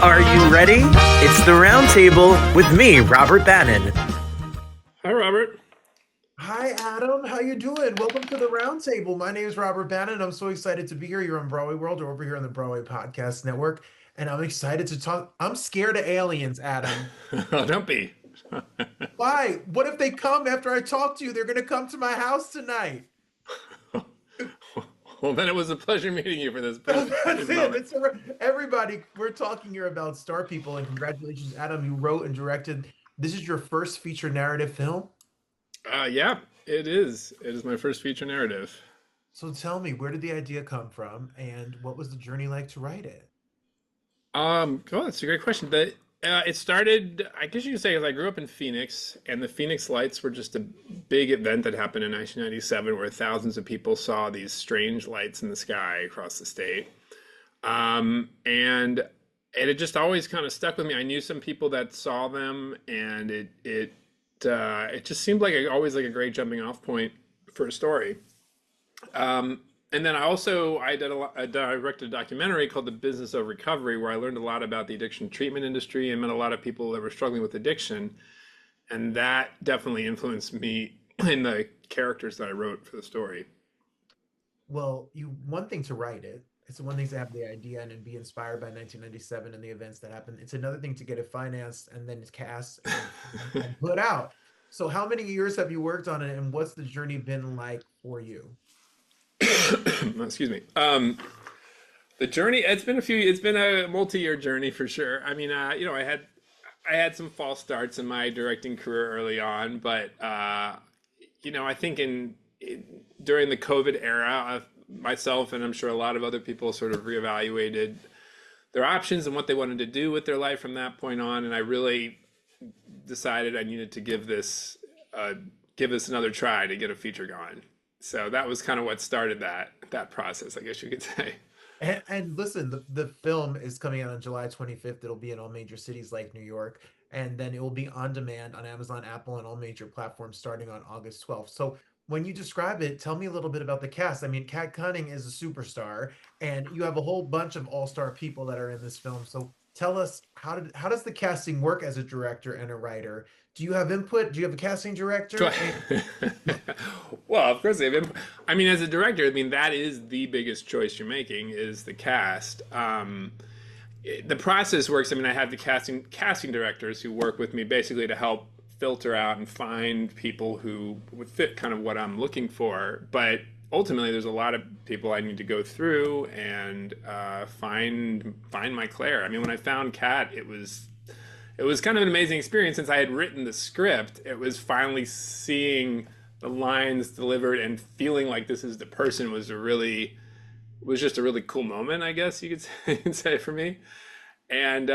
Are you ready? It's the Roundtable with me, Robert Bannon. Hi, Robert. Hi, Adam. How you doing? Welcome to the Roundtable. My name is Robert Bannon. I'm so excited to be here. You're on Broadway World or over here on the Broadway Podcast Network, and I'm excited to talk. I'm scared of aliens, Adam. Oh, don't be. Why? What if they come after I talk to you? They're going to come to my house tonight. Well, then it was a pleasure meeting you for this That's precious it. moment. Everybody, we're talking here about Star People, and congratulations, Adam. You wrote and directed. This is your first feature narrative film. Yeah, it is. It is my first feature narrative. So tell me, where did the idea come from, and what was the journey like to write it? Oh, that's a great question. It started, I guess you could say, because I grew up in Phoenix, and the Phoenix Lights were just a big event that happened in 1997, where thousands of people saw these strange lights in the sky across the state. And it had just always kind of stuck with me. I knew some people that saw them, and it just seemed like always like a great jumping off point for a story. And then I directed a documentary called The Business of Recovery, where I learned a lot about the addiction treatment industry and met a lot of people that were struggling with addiction. And that definitely influenced me in the characters that I wrote for the story. Well, one thing to write it. It's one thing to have the idea and then be inspired by 1997 and the events that happened. It's another thing to get it financed and then it's cast and put out. So how many years have you worked on it and what's the journey been like for you? Excuse me. The journey, it's been a multi-year journey for sure. I mean, I had some false starts in my directing career early on, but I think during the COVID era, myself and I'm sure a lot of other people sort of reevaluated their options and what they wanted to do with their life from that point on, and I really decided I needed to give this another try to get a feature going. So that was kind of what started that process, I guess you could say. And listen, the film is coming out on July 25th. It'll be in all major cities like New York, and then it will be on demand on Amazon, Apple, and all major platforms starting on August 12th. So when you describe it, tell me a little bit about the cast. I mean, Kat Cunning is a superstar, and you have a whole bunch of all-star people that are in this film. So tell us how does the casting work as a director and a writer? Do you have input? Do you have a casting director? Well, of course they have input. I mean, as a director, I mean that is the biggest choice you're making is the cast. The process works. I mean, I have the casting directors who work with me basically to help filter out and find people who would fit kind of what I'm looking for. But ultimately, there's a lot of people I need to go through and find my Claire. I mean, when I found Kat, it was kind of an amazing experience since I had written the script. It was finally seeing the lines delivered and feeling like this is the person was just a really cool moment, I guess you could say for me. And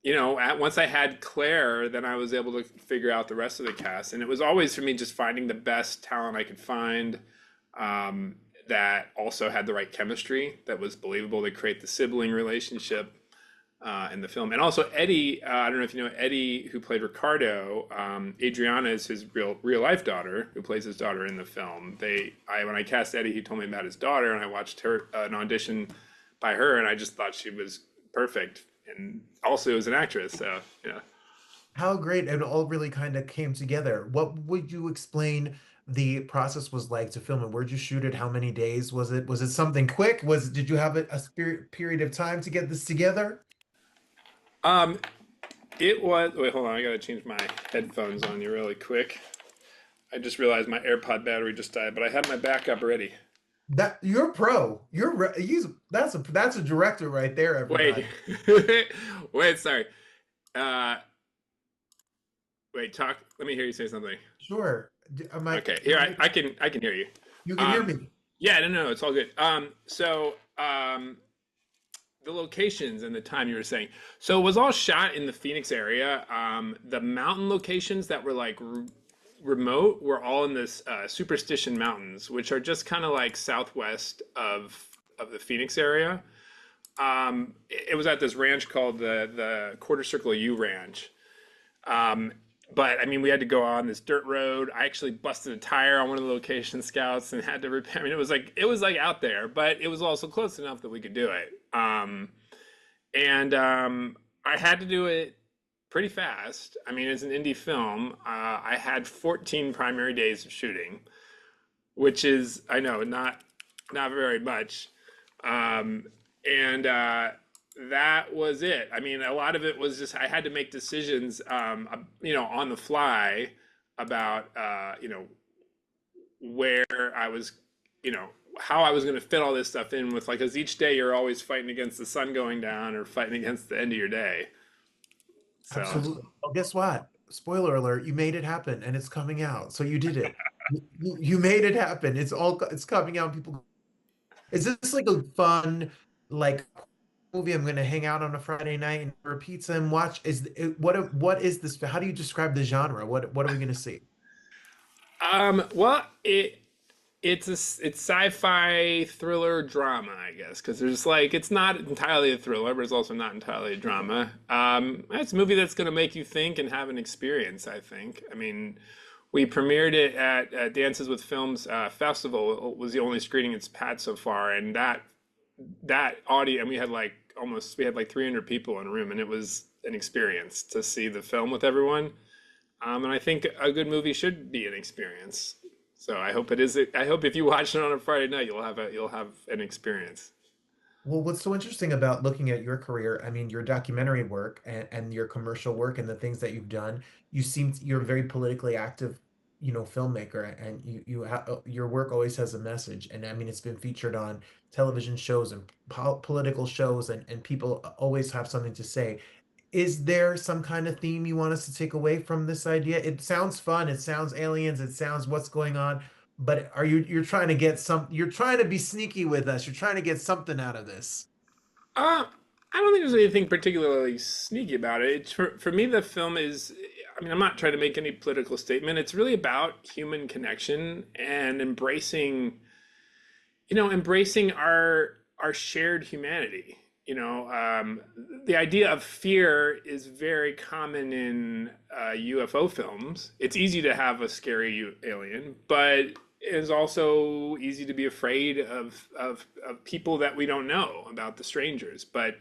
once I had Claire, then I was able to figure out the rest of the cast. And it was always for me just finding the best talent I could find that also had the right chemistry, that was believable to create the sibling relationship in the film. And also Eddie, I don't know if you know Eddie, who played Ricardo. Adriana is his real life daughter, who plays his daughter in the film. When I cast Eddie, he told me about his daughter, and I watched her an audition by her, and I just thought she was perfect. And also as an actress, so yeah. How great. It all really kind of came together. What would you explain the process was like to film it? Where'd you shoot it? How many days was it? Was it something quick? Did you have period of time to get this together? Um, it was. Wait, hold on. I gotta change my headphones on you really quick. I just realized my AirPod battery just died, but I had my backup ready. That you're pro. That's a director right there, Wait, everybody. wait, sorry. Uh, Wait, talk. Let me hear you say something. Sure. Okay, here I can hear you. You can hear Um, me. yeah, no, it's all good. The locations and the time you were saying. So it was all shot in the Phoenix area. The mountain locations that were like remote were all in this Superstition Mountains, which are just kind of like southwest of the Phoenix area. It was at this ranch called the Quarter Circle U Ranch. Um, but I mean, we had to go on this dirt road. I actually busted a tire on one of the location scouts and had to repair. I mean, it was like out there, but it was also close enough that we could do it. and I had to do it pretty fast. I mean, it's an indie film. I had 14 primary days of shooting, which is, I know, not very much. Um, and that was it. I mean, a lot of it was just I had to make decisions, on the fly about, where I was, how I was going to fit all this stuff in with, like, because each day you're always fighting against the sun going down or fighting against the end of your day. So, Absolutely. Well, guess what? Spoiler alert, you made it happen and it's coming out. So you did it. You made it happen. It's coming out. People, is this like a fun, like movie I'm gonna hang out on a Friday night and order pizza and watch? What is this? How do you describe the genre? What are we gonna see? well, it's sci-fi thriller drama, I guess, because there's like it's not entirely a thriller, but it's also not entirely a drama. It's a movie that's going to make you think and have an experience, I think. I mean, we premiered it at Dances with Films Festival. It was the only screening it's had so far, and that audience, and we had like 300 people in a room, and it was an experience to see the film with everyone. And I think a good movie should be an experience. So I hope it is. I hope if you watch it on a Friday night, you'll have an experience. Well, what's so interesting about looking at your career, I mean, your documentary work and your commercial work and the things that you've done, you're a very politically active, filmmaker, and your work always has a message. And I mean, it's been featured on television shows and political shows, and people always have something to say. Is there some kind of theme you want us to take away from this idea? It sounds fun, it sounds aliens, it sounds what's going on, but you're trying to you're trying to be sneaky with us. You're trying to get something out of this. Uh, I don't think there's anything particularly sneaky about it. For me, the film is. I mean, I'm not trying to make any political statement. It's really about human connection and embracing our shared humanity. The idea of fear is very common in UFO films. It's easy to have a scary alien, but it's also easy to be afraid of people that we don't know, about the strangers. But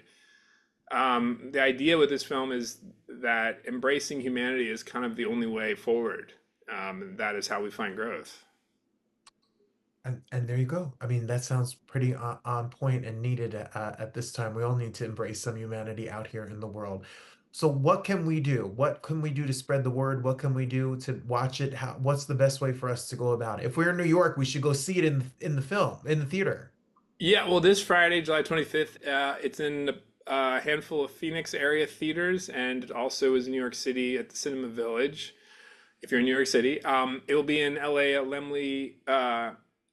the idea with this film is that embracing humanity is kind of the only way forward. That is how we find growth. And there you go. I mean, that sounds pretty on point and needed at this time. We all need to embrace some humanity out here in the world. So what can we do? What can we do to spread the word? What can we do to watch it? What's the best way for us to go about it? If we're in New York, we should go see it in the film, in the theater. Yeah, well, this Friday, July 25th, it's in a handful of Phoenix area theaters, and it also is in New York City at the Cinema Village. If you're in New York City, it will be in LA at Lemley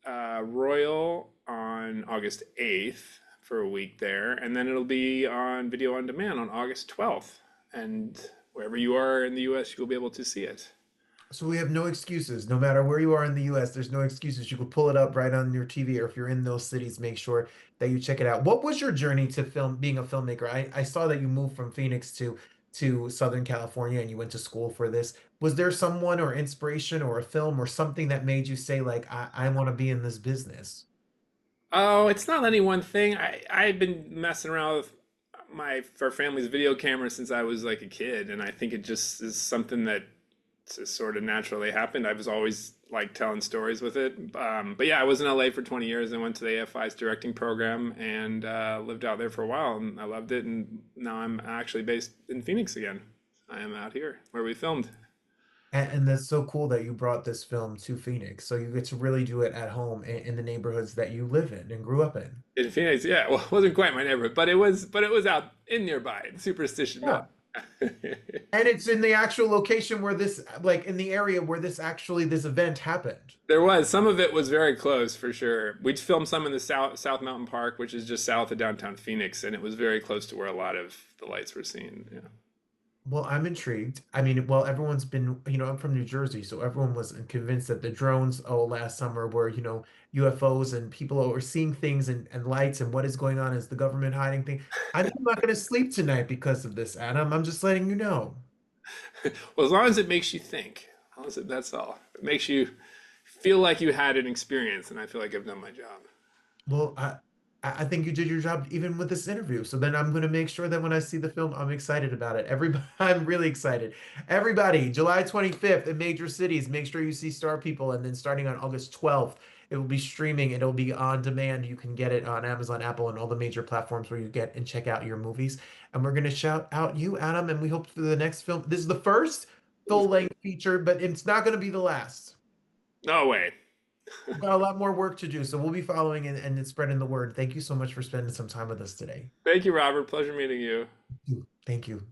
Royal on August 8th for a week there, and then it'll be on video on demand on August 12th. And wherever you are in the US, you'll be able to see it. So we have no excuses. No matter where you are in the US, there's no excuses. You can pull it up right on your TV, or if you're in those cities, make sure that you check it out. What was your journey to being a filmmaker? I saw that you moved from Phoenix to Southern California and you went to school for this. Was there someone or inspiration or a film or something that made you say, like, I want to be in this business? Oh, it's not any one thing. I've been messing around with our family's video camera since I was like a kid, and I think it just is something that just sort of naturally happened. I was always like telling stories with it. But yeah, I was in LA for 20 years and went to the AFI's directing program and lived out there for a while, and I loved it. And now I'm actually based in Phoenix again. I am out here where we filmed. And that's so cool that you brought this film to Phoenix. So you get to really do it at home in the neighborhoods that you live in and grew up in. In Phoenix, yeah. Well, it wasn't quite my neighborhood, but it was out in nearby, in Superstition Village. Yeah. And it's in the actual location where like in the area where this event happened. There was some of it was very close for sure. We'd filmed some in the South Mountain Park, which is just south of downtown Phoenix, and it was very close to where a lot of the lights were seen. Yeah. Well, I'm intrigued. I mean, well, everyone's been, I'm from New Jersey, so everyone was convinced that the drones, last summer were, UFOs, and people are seeing things and lights, and what is going on, is the government hiding things. I'm not going to sleep tonight because of this, Adam. I'm just letting you know. Well, as long as it makes you think, that's all. It makes you feel like you had an experience, and I feel like I've done my job. Well, I think you did your job even with this interview. So then I'm going to make sure that when I see the film, I'm excited about it. Everybody, I'm really excited. Everybody, July 25th in major cities, make sure you see Star People. And then starting on August 12th, it will be streaming. It'll be on demand. You can get it on Amazon, Apple, and all the major platforms where you get and check out your movies. And we're going to shout out you, Adam. And we hope for the next film. This is the first full-length feature, but it's not going to be the last. No way. We've got a lot more work to do, so we'll be following and spreading the word. Thank you so much for spending some time with us today. Thank you, Robert. Pleasure meeting you. Thank you.